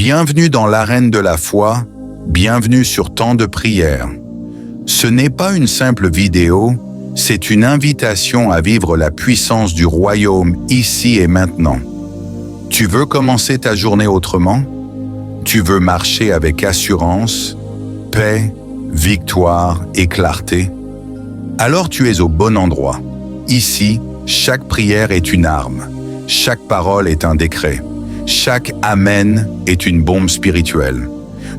Bienvenue dans l'arène de la foi, bienvenue sur Temps de prière. Ce n'est pas une simple vidéo, c'est une invitation à vivre la puissance du royaume ici et maintenant. Tu veux commencer ta journée autrement? Tu veux marcher avec assurance, paix, victoire et clarté? Alors tu es au bon endroit. Ici, chaque prière est une arme, chaque parole est un décret, chaque Amen est une bombe spirituelle.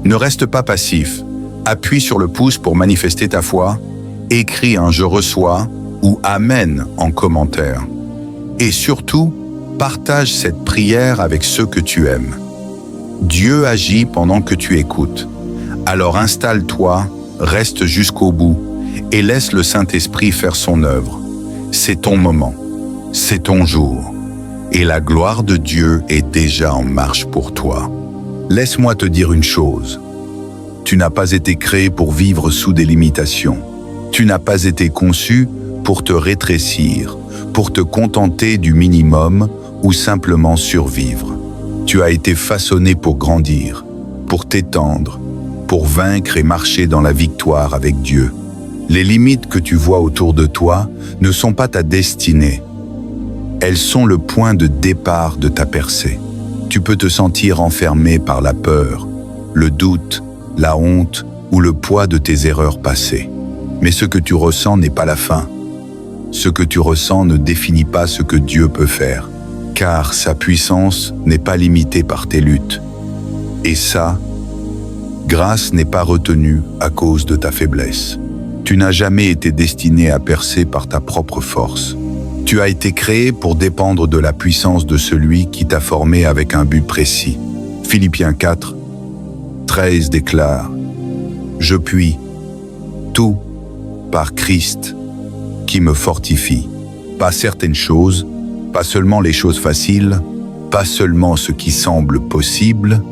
Ne reste pas passif, appuie sur le pouce pour manifester ta foi, écris un « Je reçois » ou « Amen » en commentaire. Et surtout, partage cette prière avec ceux que tu aimes. Dieu agit pendant que tu écoutes. Alors installe-toi, reste jusqu'au bout et laisse le Saint-Esprit faire son œuvre. C'est ton moment, c'est ton jour. Et la gloire de Dieu est déjà en marche pour toi. Laisse-moi te dire une chose. Tu n'as pas été créé pour vivre sous des limitations. Tu n'as pas été conçu pour te rétrécir, pour te contenter du minimum ou simplement survivre. Tu as été façonné pour grandir, pour t'étendre, pour vaincre et marcher dans la victoire avec Dieu. Les limites que tu vois autour de toi ne sont pas ta destinée. Elles sont le point de départ de ta percée. Tu peux te sentir enfermé par la peur, le doute, la honte ou le poids de tes erreurs passées. Mais ce que tu ressens n'est pas la fin. Ce que tu ressens ne définit pas ce que Dieu peut faire, car sa puissance n'est pas limitée par tes luttes. Et sa grâce n'est pas retenue à cause de ta faiblesse. Tu n'as jamais été destiné à percer par ta propre force. Tu as été créé pour dépendre de la puissance de celui qui t'a formé avec un but précis. Philippiens 4, 13 déclare « Je puis tout par Christ qui me fortifie. » Pas certaines choses, pas seulement les choses faciles, pas seulement ce qui semble possible,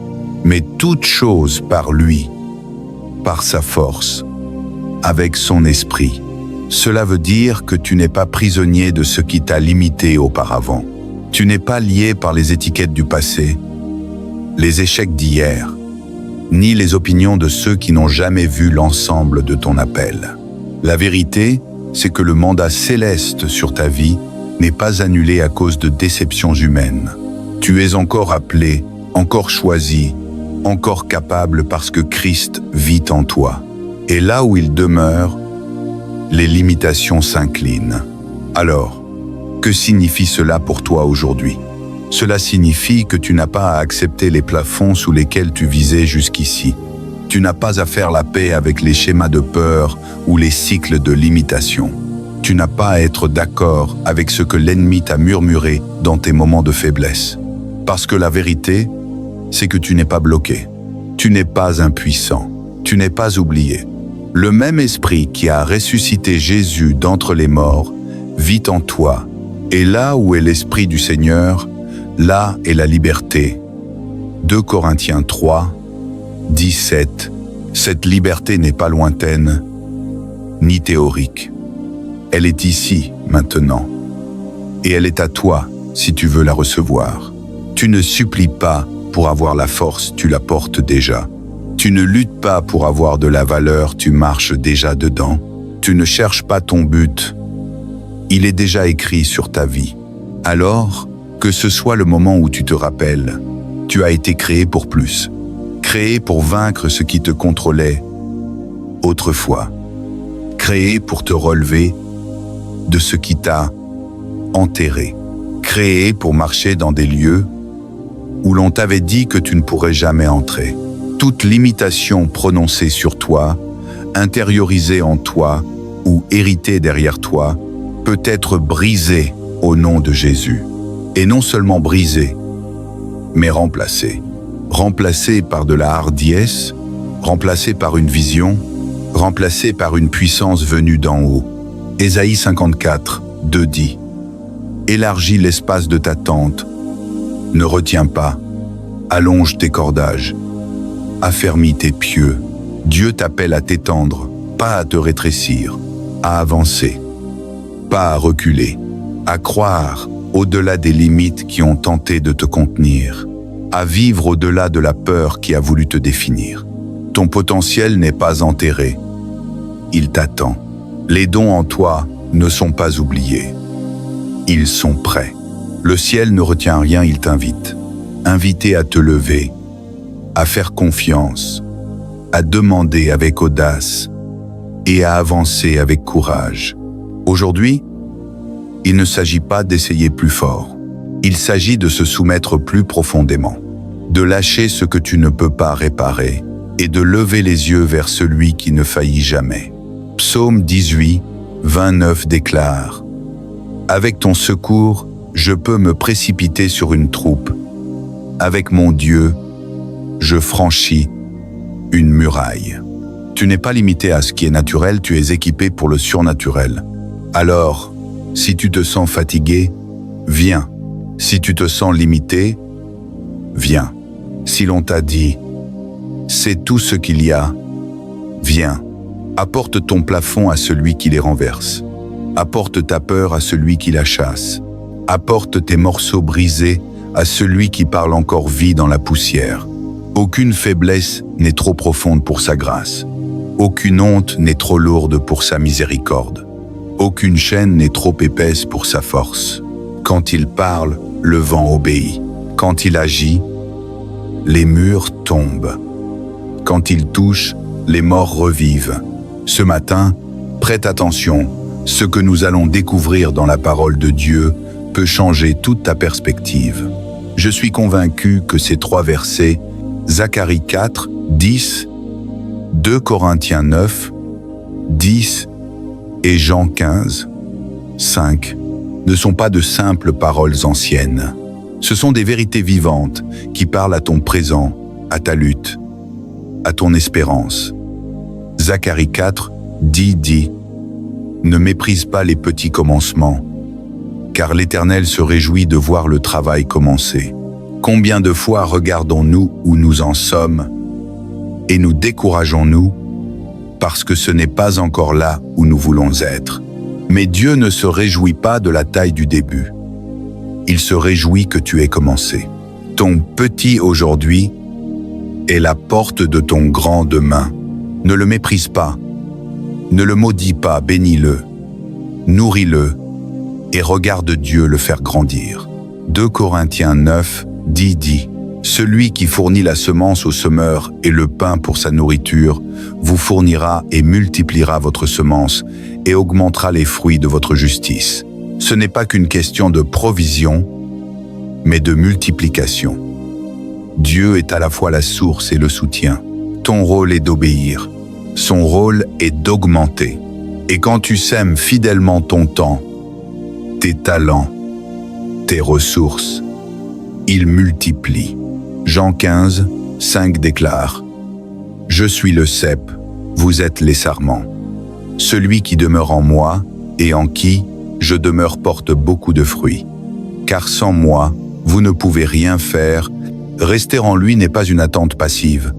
mais toutes choses par lui, par sa force, avec son esprit. Cela veut dire que tu n'es pas prisonnier de ce qui t'a limité auparavant. Tu n'es pas lié par les étiquettes du passé, les échecs d'hier, ni les opinions de ceux qui n'ont jamais vu l'ensemble de ton appel. La vérité, c'est que le mandat céleste sur ta vie n'est pas annulé à cause de déceptions humaines. Tu es encore appelé, encore choisi, encore capable parce que Christ vit en toi. Et là où il demeure, les limitations s'inclinent. Alors, que signifie cela pour toi aujourd'hui? Cela signifie que tu n'as pas à accepter les plafonds sous lesquels tu visais jusqu'ici. Tu n'as pas à faire la paix avec les schémas de peur ou les cycles de limitation. Tu n'as pas à être d'accord avec ce que l'ennemi t'a murmuré dans tes moments de faiblesse. Parce que la vérité, c'est que tu n'es pas bloqué. Tu n'es pas impuissant. Tu n'es pas oublié. Le même esprit qui a ressuscité Jésus d'entre les morts vit en toi. Et là où est l'esprit du Seigneur, là est la liberté. 2 Corinthiens 3, 17. Cette liberté n'est pas lointaine, ni théorique. Elle est ici, maintenant. Et elle est à toi, si tu veux la recevoir. Tu ne supplies pas pour avoir la force, tu la portes déjà. Tu ne luttes pas pour avoir de la valeur, tu marches déjà dedans. Tu ne cherches pas ton but. Il est déjà écrit sur ta vie. Alors, que ce soit le moment où tu te rappelles, tu as été créé pour plus. Créé pour vaincre ce qui te contrôlait autrefois. Créé pour te relever de ce qui t'a enterré. Créé pour marcher dans des lieux où l'on t'avait dit que tu ne pourrais jamais entrer. Toute limitation prononcée sur toi, intériorisée en toi ou héritée derrière toi, peut être brisée au nom de Jésus. Et non seulement brisée, mais remplacée. Remplacée par de la hardiesse, remplacée par une vision, remplacée par une puissance venue d'en haut. Ésaïe 54, 2 dit « Élargis l'espace de ta tente, ne retiens pas, allonge tes cordages. Affermis tes pieux. Dieu t'appelle à t'étendre, pas à te rétrécir, à avancer, pas à reculer, à croire au-delà des limites qui ont tenté de te contenir, à vivre au-delà de la peur qui a voulu te définir. Ton potentiel n'est pas enterré. Il t'attend. Les dons en toi ne sont pas oubliés. Ils sont prêts. Le ciel ne retient rien, il t'invite. Invité à te lever, à faire confiance, à demander avec audace et à avancer avec courage. Aujourd'hui, il ne s'agit pas d'essayer plus fort. Il s'agit de se soumettre plus profondément, de lâcher ce que tu ne peux pas réparer et de lever les yeux vers celui qui ne faillit jamais. Psaume 18, 29 déclare « Avec ton secours, je peux me précipiter sur une troupe. Avec mon Dieu, je franchis une muraille. » Tu n'es pas limité à ce qui est naturel, tu es équipé pour le surnaturel. Alors, si tu te sens fatigué, viens. Si tu te sens limité, viens. Si l'on t'a dit « c'est tout ce qu'il y a », viens. Apporte ton plafond à celui qui les renverse. Apporte ta peur à celui qui la chasse. Apporte tes morceaux brisés à celui qui parle encore vie dans la poussière. Aucune faiblesse n'est trop profonde pour sa grâce. Aucune honte n'est trop lourde pour sa miséricorde. Aucune chaîne n'est trop épaisse pour sa force. Quand il parle, le vent obéit. Quand il agit, les murs tombent. Quand il touche, les morts revivent. Ce matin, prête attention, ce que nous allons découvrir dans la parole de Dieu peut changer toute ta perspective. Je suis convaincu que ces 3 versets, Zacharie 4, 10, 2 Corinthiens 9, 10 et Jean 15, 5, ne sont pas de simples paroles anciennes. Ce sont des vérités vivantes qui parlent à ton présent, à ta lutte, à ton espérance. Zacharie 4 dit « Ne méprise pas les petits commencements, car l'Éternel se réjouit de voir le travail commencer. Combien de fois regardons-nous où nous en sommes et nous décourageons-nous parce que ce n'est pas encore là où nous voulons être. Mais Dieu ne se réjouit pas de la taille du début. Il se réjouit que tu aies commencé. Ton petit aujourd'hui est la porte de ton grand demain. Ne le méprise pas. Ne le maudis pas, bénis-le. Nourris-le et regarde Dieu le faire grandir. 2 Corinthiens 9 dit « Celui qui fournit la semence au semeur et le pain pour sa nourriture, vous fournira et multipliera votre semence et augmentera les fruits de votre justice. » Ce n'est pas qu'une question de provision, mais de multiplication. Dieu est à la fois la source et le soutien. Ton rôle est d'obéir. Son rôle est d'augmenter. Et quand tu sèmes fidèlement ton temps, tes talents, tes ressources, il multiplie. Jean 15, 5 déclare « Je suis le cep, vous êtes les sarments. Celui qui demeure en moi et en qui je demeure porte beaucoup de fruits. Car sans moi, vous ne pouvez rien faire. Rester en lui n'est pas une attente passive,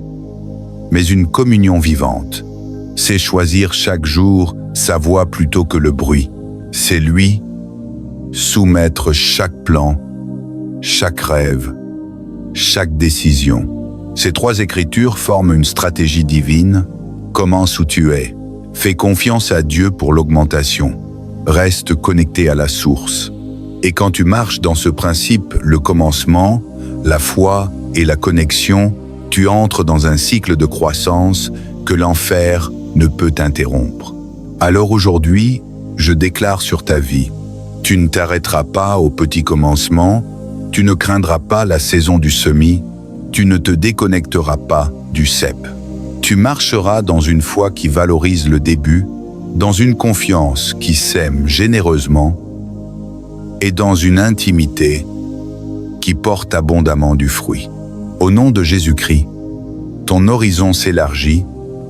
mais une communion vivante. C'est choisir chaque jour sa voix plutôt que le bruit. C'est lui soumettre chaque plan, chaque rêve, chaque décision. Ces 3 écritures forment une stratégie divine. Commence où tu es. Fais confiance à Dieu pour l'augmentation. Reste connecté à la source. Et quand tu marches dans ce principe, le commencement, la foi et la connexion, tu entres dans un cycle de croissance que l'enfer ne peut interrompre. Alors aujourd'hui, je déclare sur ta vie, tu ne t'arrêteras pas au petit commencement, tu ne craindras pas la saison du semis, tu ne te déconnecteras pas du cep. Tu marcheras dans une foi qui valorise le début, dans une confiance qui sème généreusement et dans une intimité qui porte abondamment du fruit. Au nom de Jésus-Christ, ton horizon s'élargit,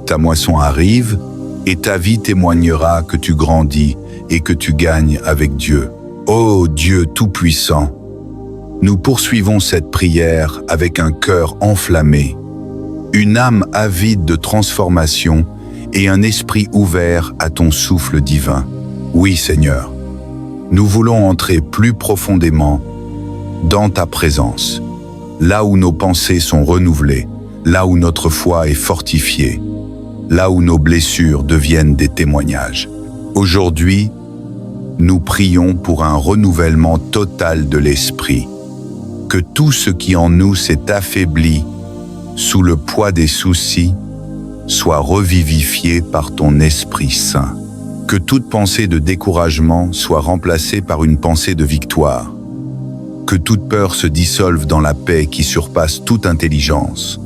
ta moisson arrive et ta vie témoignera que tu grandis et que tu gagnes avec Dieu. Ô Dieu Tout-Puissant, nous poursuivons cette prière avec un cœur enflammé, une âme avide de transformation et un esprit ouvert à ton souffle divin. Oui, Seigneur, nous voulons entrer plus profondément dans ta présence. là où nos pensées sont renouvelées, là où notre foi est fortifiée, là où nos blessures deviennent des témoignages. Aujourd'hui, nous prions pour un renouvellement total de l'esprit, que tout ce qui en nous s'est affaibli sous le poids des soucis soit revivifié par ton Esprit Saint. Que toute pensée de découragement soit remplacée par une pensée de victoire. Que toute peur se dissolve dans la paix qui surpasse toute intelligence.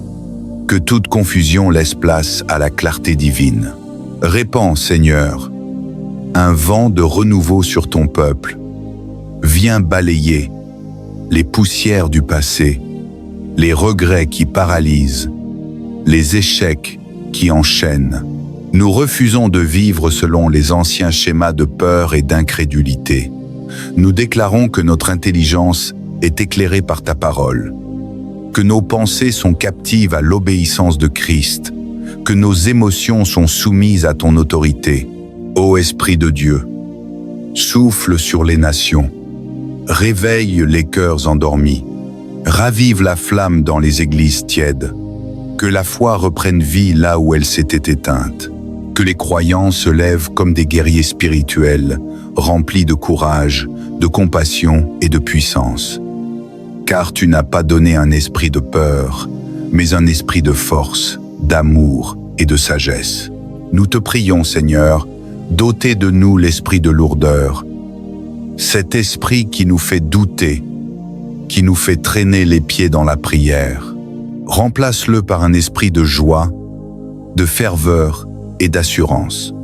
Que toute confusion laisse place à la clarté divine. Répands, Seigneur, un vent de renouveau sur ton peuple. Viens balayer les poussières du passé, les regrets qui paralysent, les échecs qui enchaînent. Nous refusons de vivre selon les anciens schémas de peur et d'incrédulité. Nous déclarons que notre intelligence est éclairée par ta parole, que nos pensées sont captives à l'obéissance de Christ, que nos émotions sont soumises à ton autorité. Ô Esprit de Dieu, souffle sur les nations, réveille les cœurs endormis, ravive la flamme dans les églises tièdes, que la foi reprenne vie là où elle s'était éteinte, que les croyants se lèvent comme des guerriers spirituels, remplis de courage, de compassion et de puissance. Car tu n'as pas donné un esprit de peur, mais un esprit de force, d'amour et de sagesse. Nous te prions, Seigneur, d'ôter de nous l'esprit de lourdeur, cet esprit qui nous fait douter, qui nous fait traîner les pieds dans la prière. Remplace-le par un esprit de joie, de ferveur et d'assurance.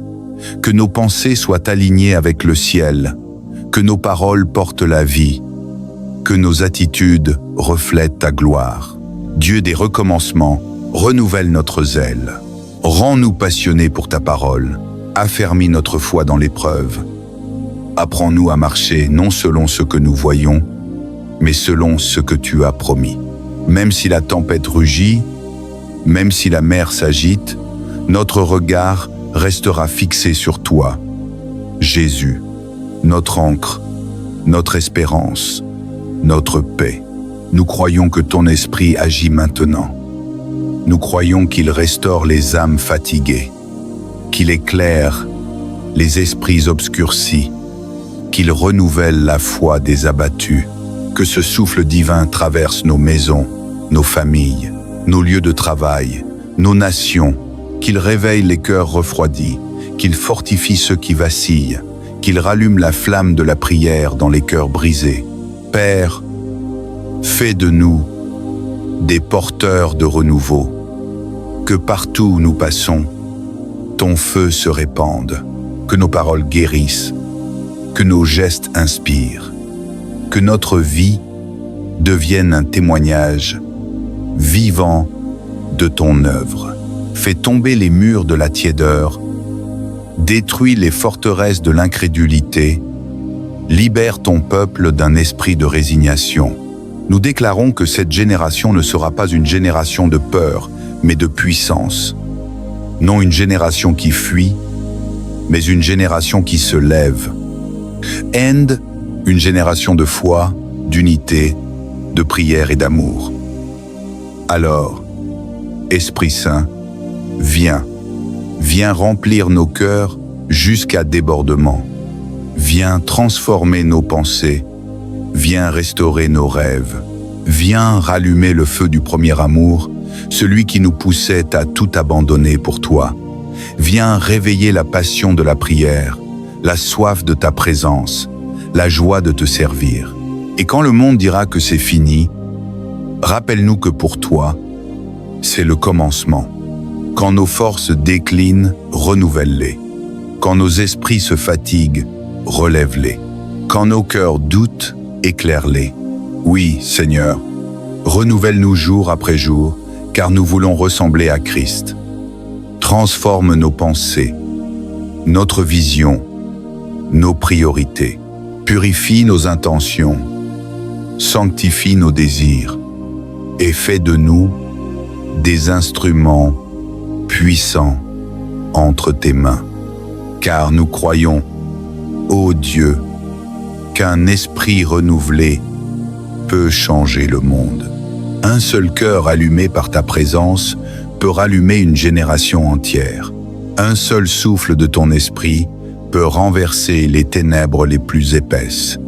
Que nos pensées soient alignées avec le ciel, que nos paroles portent la vie, que nos attitudes reflètent ta gloire. Dieu des recommencements, renouvelle notre zèle. Rends-nous passionnés pour ta parole, affermis notre foi dans l'épreuve. Apprends-nous à marcher non selon ce que nous voyons, mais selon ce que tu as promis. Même si la tempête rugit, même si la mer s'agite, notre regard restera fixé sur toi, Jésus, notre ancre, notre espérance, notre paix. Nous croyons que ton esprit agit maintenant. Nous croyons qu'il restaure les âmes fatiguées, qu'il éclaire les esprits obscurcis, qu'il renouvelle la foi des abattus, que ce souffle divin traverse nos maisons, nos familles, nos lieux de travail, nos nations, qu'il réveille les cœurs refroidis, qu'il fortifie ceux qui vacillent, qu'il rallume la flamme de la prière dans les cœurs brisés. Père, fais de nous des porteurs de renouveau, que partout où nous passons, ton feu se répande, que nos paroles guérissent, que nos gestes inspirent, que notre vie devienne un témoignage vivant de ton œuvre. Fais tomber les murs de la tiédeur, détruis les forteresses de l'incrédulité, libère ton peuple d'un esprit de résignation. Nous déclarons que cette génération ne sera pas une génération de peur, mais de puissance. Non une génération qui fuit, mais une génération qui se lève. End, une génération de foi, d'unité, de prière et d'amour. Alors, Esprit Saint, viens remplir nos cœurs jusqu'à débordement. Viens transformer nos pensées, viens restaurer nos rêves. Viens rallumer le feu du premier amour, celui qui nous poussait à tout abandonner pour toi. Viens réveiller la passion de la prière, la soif de ta présence, la joie de te servir. Et quand le monde dira que c'est fini, rappelle-nous que pour toi, c'est le commencement. Quand nos forces déclinent, renouvelle-les. Quand nos esprits se fatiguent, relève-les. Quand nos cœurs doutent, éclaire-les. Oui, Seigneur, renouvelle-nous jour après jour, car nous voulons ressembler à Christ. Transforme nos pensées, notre vision, nos priorités. Purifie nos intentions, sanctifie nos désirs et fais de nous des instruments puissants entre tes mains. Car nous croyons, ô Dieu, qu'un esprit renouvelé peut changer le monde. Un seul cœur allumé par ta présence peut rallumer une génération entière. Un seul souffle de ton esprit peut renverser les ténèbres les plus épaisses.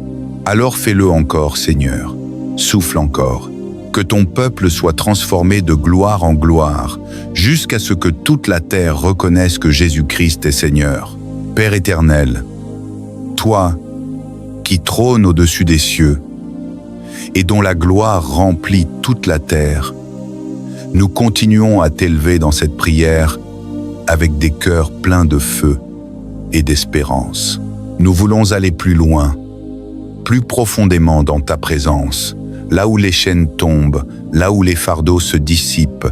Alors fais-le encore, Seigneur. Souffle encore. Que ton peuple soit transformé de gloire en gloire, jusqu'à ce que toute la terre reconnaisse que Jésus-Christ est Seigneur. Père éternel, toi qui trônes au-dessus des cieux et dont la gloire remplit toute la terre, nous continuons à t'élever dans cette prière avec des cœurs pleins de feu et d'espérance. Nous voulons aller plus loin, plus profondément dans ta présence, là où les chaînes tombent, là où les fardeaux se dissipent,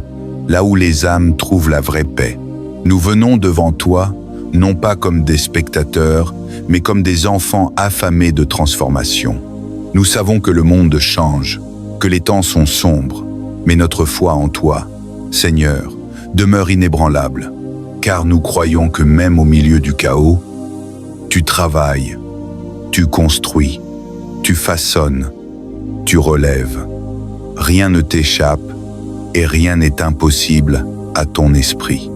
là où les âmes trouvent la vraie paix. Nous venons devant toi, non pas comme des spectateurs, mais comme des enfants affamés de transformation. Nous savons que le monde change, que les temps sont sombres, mais notre foi en toi, Seigneur, demeure inébranlable, car nous croyons que même au milieu du chaos, tu travailles, tu construis, tu façonnes, tu relèves. Rien ne t'échappe et rien n'est impossible à ton esprit.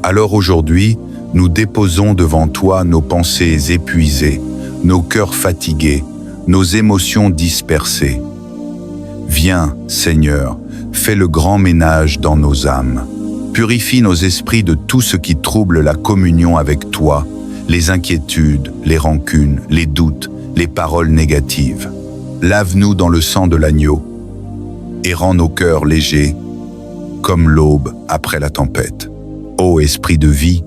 Alors aujourd'hui, nous déposons devant toi nos pensées épuisées, nos cœurs fatigués, nos émotions dispersées. Viens, Seigneur, fais le grand ménage dans nos âmes. Purifie nos esprits de tout ce qui trouble la communion avec toi, les inquiétudes, les rancunes, les doutes, les paroles négatives. Lave-nous dans le sang de l'agneau et rends nos cœurs légers comme l'aube après la tempête. Ô esprit de vie,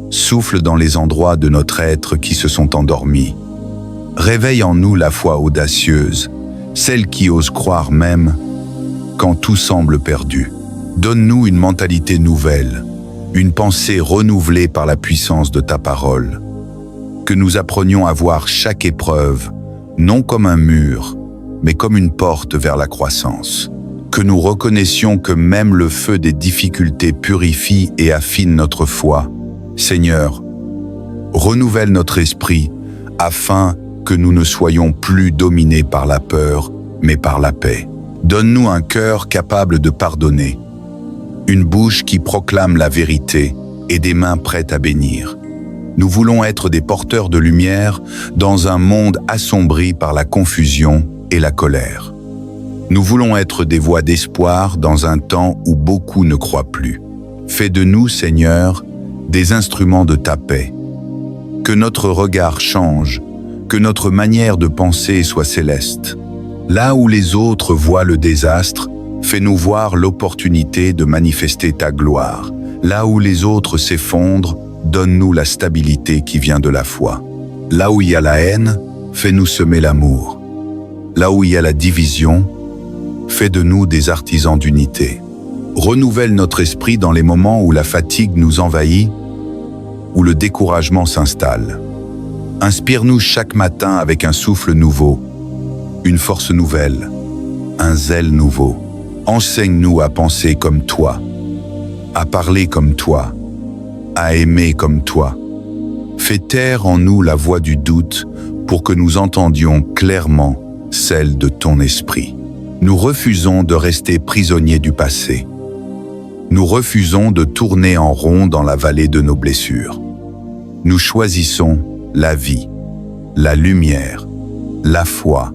souffle dans les endroits de notre être qui se sont endormis. Réveille en nous la foi audacieuse, celle qui ose croire même quand tout semble perdu. Donne-nous une mentalité nouvelle, une pensée renouvelée par la puissance de ta parole. Que nous apprenions à voir chaque épreuve, non comme un mur, mais comme une porte vers la croissance. Que nous reconnaissions que même le feu des difficultés purifie et affine notre foi. Seigneur, renouvelle notre esprit afin que nous ne soyons plus dominés par la peur, mais par la paix. Donne-nous un cœur capable de pardonner, une bouche qui proclame la vérité et des mains prêtes à bénir. Nous voulons être des porteurs de lumière dans un monde assombri par la confusion et la colère. Nous voulons être des voix d'espoir dans un temps où beaucoup ne croient plus. Fais de nous, Seigneur, des instruments de ta paix. Que notre regard change, que notre manière de penser soit céleste. Là où les autres voient le désastre, fais-nous voir l'opportunité de manifester ta gloire. Là où les autres s'effondrent, donne-nous la stabilité qui vient de la foi. Là où il y a la haine, fais-nous semer l'amour. Là où il y a la division, fais de nous des artisans d'unité. Renouvelle notre esprit dans les moments où la fatigue nous envahit, où le découragement s'installe. Inspire-nous chaque matin avec un souffle nouveau, une force nouvelle, un zèle nouveau. Enseigne-nous à penser comme toi, à parler comme toi, à aimer comme toi. Fais taire en nous la voix du doute pour que nous entendions clairement celle de ton esprit. Nous refusons de rester prisonniers du passé. Nous refusons de tourner en rond dans la vallée de nos blessures. Nous choisissons la vie, la lumière, la foi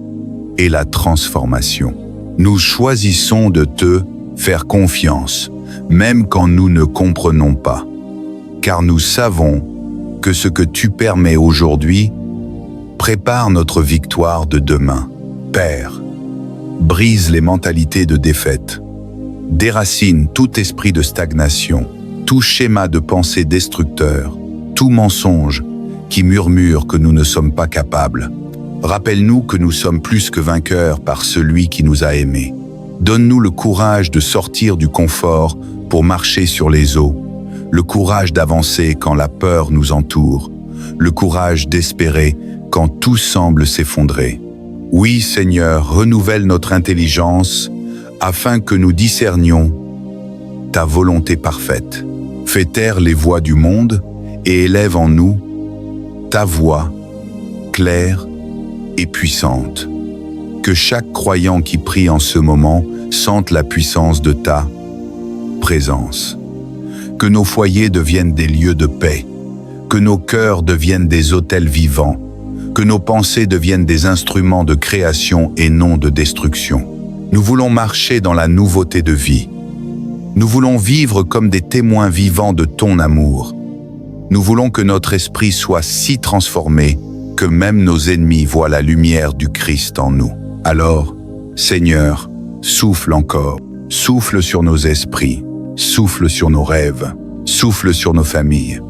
et la transformation. Nous choisissons de te faire confiance, même quand nous ne comprenons pas, car nous savons que ce que tu permets aujourd'hui prépare notre victoire de demain. Père, brise les mentalités de défaite, déracine tout esprit de stagnation, tout schéma de pensée destructeur, tout mensonge qui murmure que nous ne sommes pas capables. Rappelle-nous que nous sommes plus que vainqueurs par celui qui nous a aimés. Donne-nous le courage de sortir du confort pour marcher sur les eaux, le courage d'avancer quand la peur nous entoure, le courage d'espérer quand tout semble s'effondrer. Oui, Seigneur, renouvelle notre intelligence afin que nous discernions ta volonté parfaite. Fais taire les voix du monde et élève en nous ta voix claire et puissante. Que chaque croyant qui prie en ce moment sentent la puissance de ta présence. Que nos foyers deviennent des lieux de paix, que nos cœurs deviennent des autels vivants, que nos pensées deviennent des instruments de création et non de destruction. Nous voulons marcher dans la nouveauté de vie. Nous voulons vivre comme des témoins vivants de ton amour. Nous voulons que notre esprit soit si transformé que même nos ennemis voient la lumière du Christ en nous. Alors, Seigneur, souffle encore, souffle sur nos esprits, souffle sur nos rêves, souffle sur nos familles,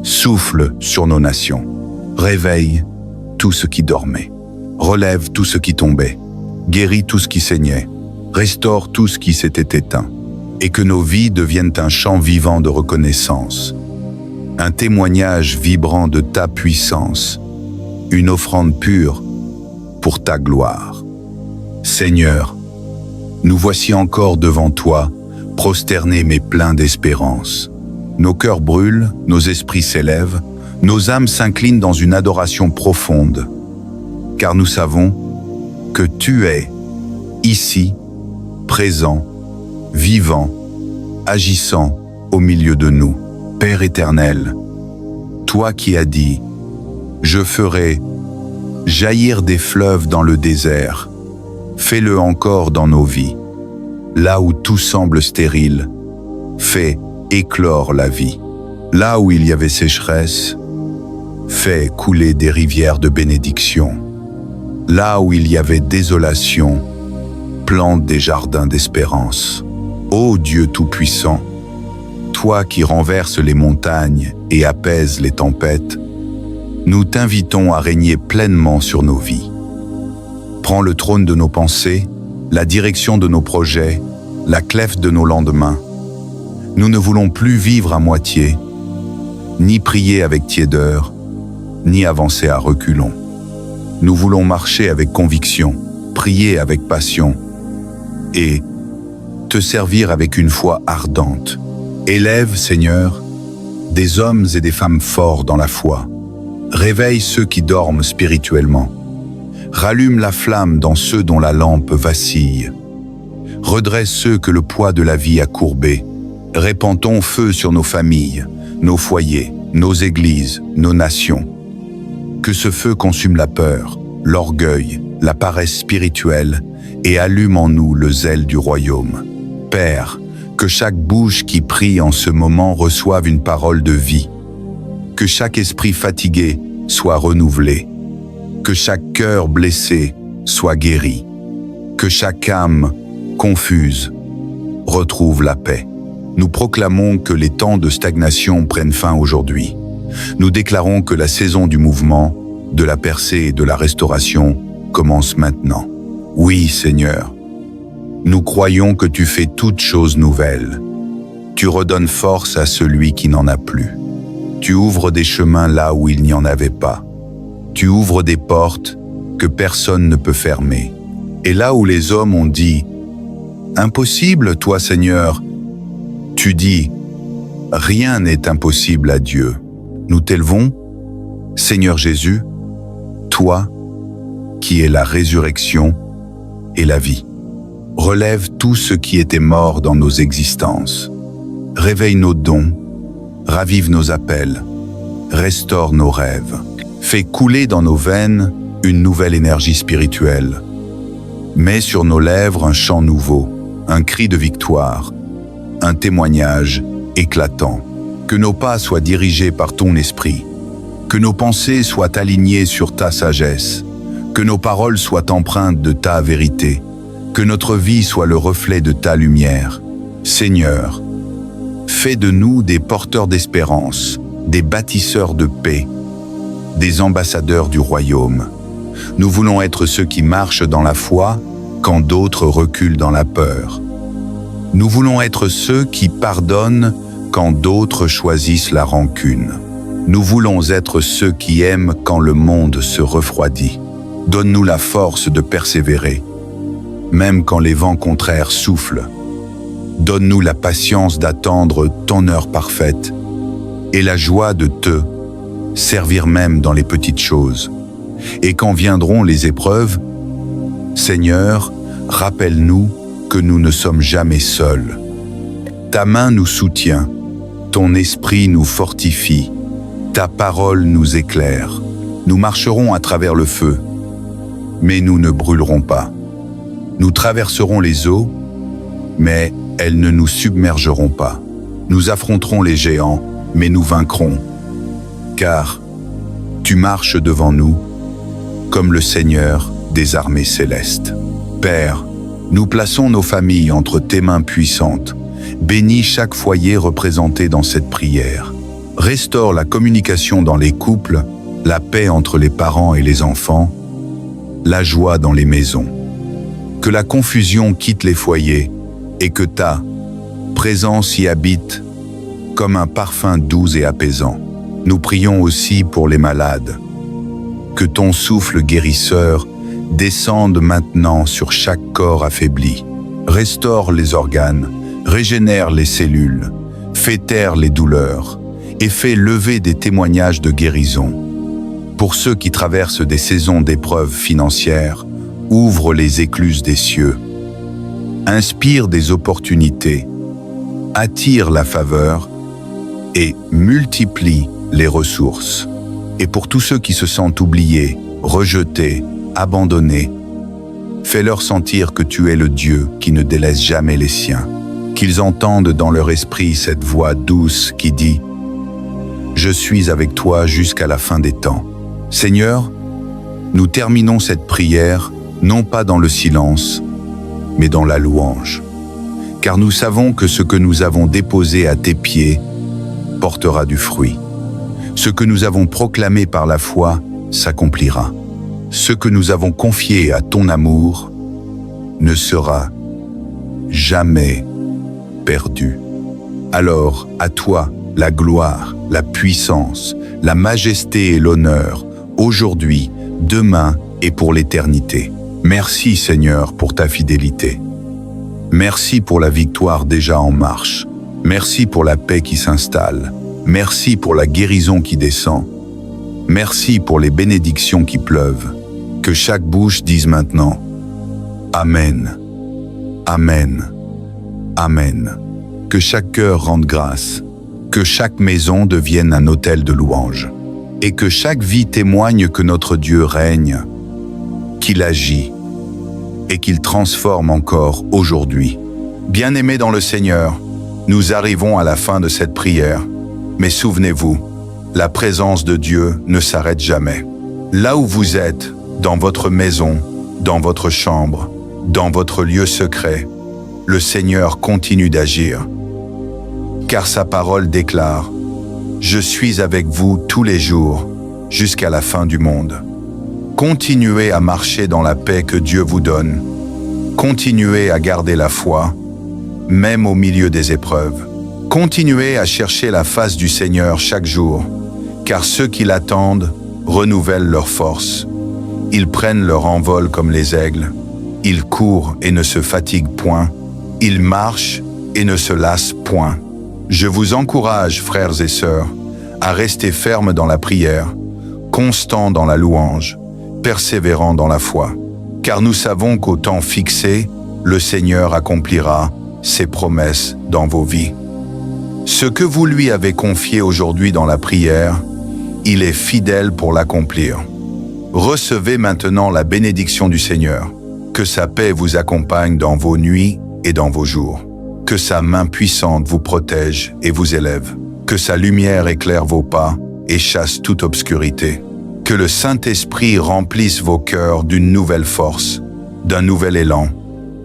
souffle sur nos nations. Réveille tout ce qui dormait, relève tout ce qui tombait, guéris tout ce qui saignait, restaure tout ce qui s'était éteint, et que nos vies deviennent un chant vivant de reconnaissance, un témoignage vibrant de ta puissance, une offrande pure pour ta gloire. Seigneur, nous voici encore devant toi, prosternés mais pleins d'espérance. Nos cœurs brûlent, nos esprits s'élèvent, nos âmes s'inclinent dans une adoration profonde, car nous savons que tu es ici, présent, vivant, agissant au milieu de nous. Père éternel, toi qui as dit « Je ferai jaillir des fleuves dans le désert », fais-le encore dans nos vies. Là où tout semble stérile, fais éclore la vie. Là où il y avait sécheresse, fais couler des rivières de bénédiction. Là où il y avait désolation, plante des jardins d'espérance. Ô Dieu Tout-Puissant, toi qui renverses les montagnes et apaises les tempêtes, nous t'invitons à régner pleinement sur nos vies. Prends le trône de nos pensées, la direction de nos projets, la clef de nos lendemains. Nous ne voulons plus vivre à moitié, ni prier avec tiédeur, ni avancer à reculons. Nous voulons marcher avec conviction, prier avec passion et te servir avec une foi ardente. Élève, Seigneur, des hommes et des femmes forts dans la foi. Réveille ceux qui dorment spirituellement. Rallume la flamme dans ceux dont la lampe vacille. Redresse ceux que le poids de la vie a courbés. Répands ton feu sur nos familles, nos foyers, nos églises, nos nations. Que ce feu consume la peur, l'orgueil, la paresse spirituelle et allume en nous le zèle du royaume. Père, que chaque bouche qui prie en ce moment reçoive une parole de vie. Que chaque esprit fatigué soit renouvelé. Que chaque cœur blessé soit guéri. Que chaque âme confuse retrouve la paix. Nous proclamons que les temps de stagnation prennent fin aujourd'hui. Nous déclarons que la saison du mouvement, de la percée et de la restauration commence maintenant. Oui, Seigneur, nous croyons que tu fais toutes choses nouvelles. Tu redonnes force à celui qui n'en a plus. Tu ouvres des chemins là où il n'y en avait pas. Tu ouvres des portes que personne ne peut fermer. Et là où les hommes ont dit « Impossible, toi, Seigneur », tu dis « Rien n'est impossible à Dieu ». Nous t'élevons, Seigneur Jésus, toi qui es la résurrection et la vie. Relève tout ce qui était mort dans nos existences. Réveille nos dons, ravive nos appels, restaure nos rêves. Fais couler dans nos veines une nouvelle énergie spirituelle. Mets sur nos lèvres un chant nouveau, un cri de victoire, un témoignage éclatant. Que nos pas soient dirigés par ton esprit, que nos pensées soient alignées sur ta sagesse, que nos paroles soient empreintes de ta vérité, que notre vie soit le reflet de ta lumière. Seigneur, fais de nous des porteurs d'espérance, des bâtisseurs de paix, des ambassadeurs du royaume. Nous voulons être ceux qui marchent dans la foi quand d'autres reculent dans la peur. Nous voulons être ceux qui pardonnent quand d'autres choisissent la rancune. Nous voulons être ceux qui aiment quand le monde se refroidit. Donne-nous la force de persévérer, même quand les vents contraires soufflent. Donne-nous la patience d'attendre ton heure parfaite et la joie de te servir même dans les petites choses. Et quand viendront les épreuves, Seigneur, rappelle-nous que nous ne sommes jamais seuls. Ta main nous soutient, ton esprit nous fortifie, ta parole nous éclaire. Nous marcherons à travers le feu, mais nous ne brûlerons pas. Nous traverserons les eaux, mais elles ne nous submergeront pas. Nous affronterons les géants, mais nous vaincrons, car tu marches devant nous comme le Seigneur des armées célestes. Père, nous plaçons nos familles entre tes mains puissantes. Bénis chaque foyer représenté dans cette prière. Restaure la communication dans les couples, la paix entre les parents et les enfants, la joie dans les maisons. Que la confusion quitte les foyers et que ta présence y habite comme un parfum doux et apaisant. Nous prions aussi pour les malades. Que ton souffle guérisseur descende maintenant sur chaque corps affaibli. Restaure les organes, régénère les cellules, fais taire les douleurs et fais lever des témoignages de guérison. Pour ceux qui traversent des saisons d'épreuves financières, ouvre les écluses des cieux. Inspire des opportunités, attire la faveur et multiplie les ressources. Et pour tous ceux qui se sentent oubliés, rejetés, abandonnés, fais-leur sentir que tu es le Dieu qui ne délaisse jamais les siens. Qu'ils entendent dans leur esprit cette voix douce qui dit « Je suis avec toi jusqu'à la fin des temps ». Seigneur, nous terminons cette prière non pas dans le silence, mais dans la louange. Car nous savons que ce que nous avons déposé à tes pieds portera du fruit. Ce que nous avons proclamé par la foi s'accomplira. Ce que nous avons confié à ton amour ne sera jamais perdu. Alors, à toi, la gloire, la puissance, la majesté et l'honneur, aujourd'hui, demain et pour l'éternité. Merci Seigneur pour ta fidélité. Merci pour la victoire déjà en marche. Merci pour la paix qui s'installe. Merci pour la guérison qui descend. Merci pour les bénédictions qui pleuvent. Que chaque bouche dise maintenant « Amen, Amen, Amen ». Que chaque cœur rende grâce. Que chaque maison devienne un autel de louange. Et que chaque vie témoigne que notre Dieu règne, qu'il agit et qu'il transforme encore aujourd'hui. Bien-aimés dans le Seigneur, nous arrivons à la fin de cette prière. Mais souvenez-vous, la présence de Dieu ne s'arrête jamais. Là où vous êtes, dans votre maison, dans votre chambre, dans votre lieu secret, le Seigneur continue d'agir. Car sa parole déclare « Je suis avec vous tous les jours, jusqu'à la fin du monde ». Continuez à marcher dans la paix que Dieu vous donne. Continuez à garder la foi, même au milieu des épreuves. Continuez à chercher la face du Seigneur chaque jour, car ceux qui l'attendent renouvellent leurs forces. Ils prennent leur envol comme les aigles. Ils courent et ne se fatiguent point. Ils marchent et ne se lassent point. Je vous encourage, frères et sœurs, à rester fermes dans la prière, constants dans la louange, persévérants dans la foi. Car nous savons qu'au temps fixé, le Seigneur accomplira ses promesses dans vos vies. Ce que vous lui avez confié aujourd'hui dans la prière, il est fidèle pour l'accomplir. Recevez maintenant la bénédiction du Seigneur. Que sa paix vous accompagne dans vos nuits et dans vos jours. Que sa main puissante vous protège et vous élève. Que sa lumière éclaire vos pas et chasse toute obscurité. Que le Saint-Esprit remplisse vos cœurs d'une nouvelle force, d'un nouvel élan,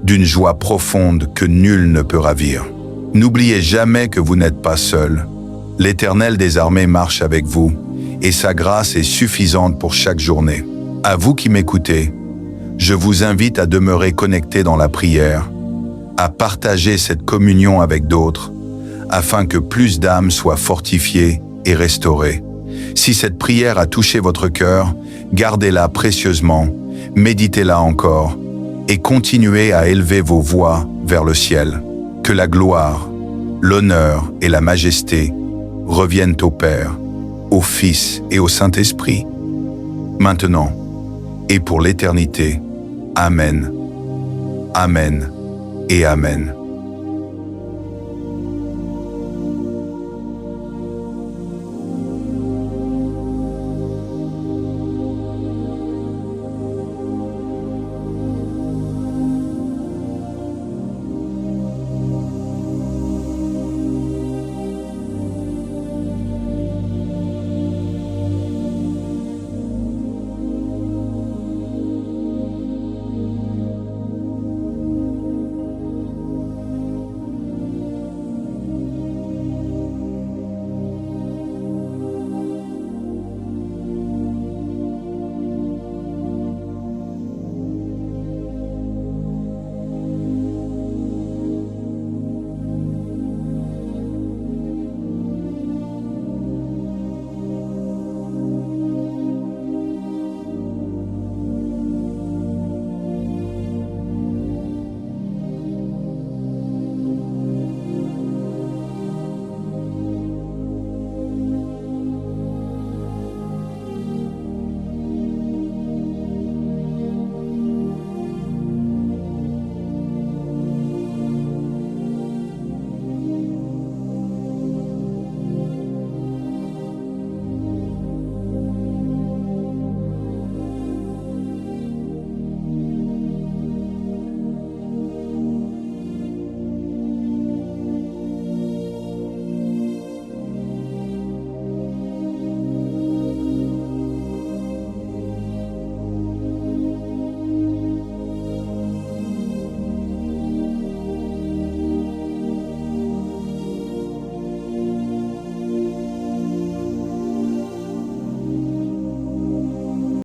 d'une joie profonde que nul ne peut ravir. N'oubliez jamais que vous n'êtes pas seul. L'Éternel des armées marche avec vous, et sa grâce est suffisante pour chaque journée. À vous qui m'écoutez, je vous invite à demeurer connectés dans la prière, à partager cette communion avec d'autres, afin que plus d'âmes soient fortifiées et restaurées. Si cette prière a touché votre cœur, gardez-la précieusement, méditez-la encore, et continuez à élever vos voix vers le ciel. Que la gloire, l'honneur et la majesté reviennent au Père, au Fils et au Saint-Esprit, maintenant et pour l'éternité. Amen. Amen. et Amen.